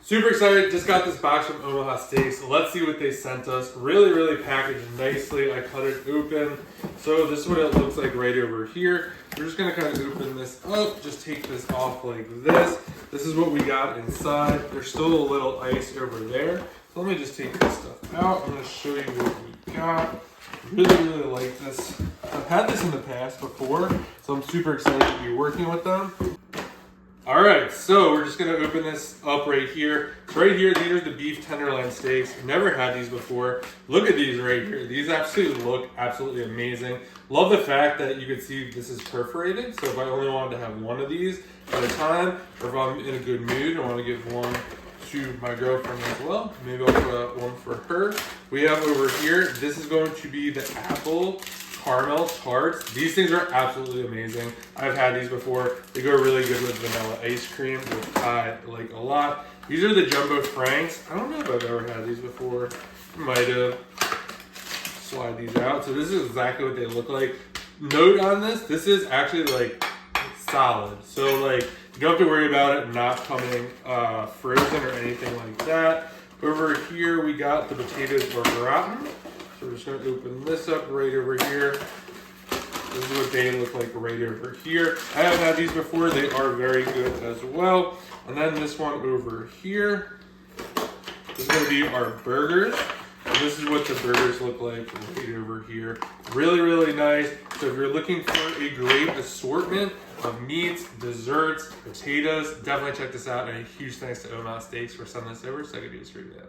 Super excited, just got this box from Omaha Steaks. Let's see what they sent us. Really packaged nicely. I cut it open. So this is what it looks like right over here. We're just gonna kind of open this up, just take this off like this. This is what we got inside. There's still a little ice over there. So let me just take this stuff out. I'm gonna show you what we got. Really like this. I've had this in the past before, so I'm super excited to be working with them. All right, so we're just gonna open this up right here. So right here, these are the beef tenderloin steaks. Never had these before. Look at these right here. These absolutely look absolutely amazing. Love the fact that you can see this is perforated. So if I only wanted to have one of these at a time, or if I'm in a good mood, I want to give one to my girlfriend as well. Maybe I'll put out one for her. We have over here, this is going to be the apple caramel tarts. These things are absolutely amazing. I've had these before. They go really good with vanilla ice cream, which I like a lot. These are the jumbo franks. I don't know if I've ever had these before. Might have. Slide these out. So this is exactly what they look like. Note on this is actually like solid. So like you don't have to worry about it not coming frozen or anything like that. Over here we got the potatoes au gratin. So we're just going to open this up right over here. This is what they look like right over here. I have had these before. They are very good as well. And then this one over here. This is going to be our burgers. And this is what the burgers look like right over here. Really nice. So if you're looking for a great assortment of meats, desserts, potatoes, definitely check this out. And a huge thanks to Omaha Steaks for sending this over so I could do this review.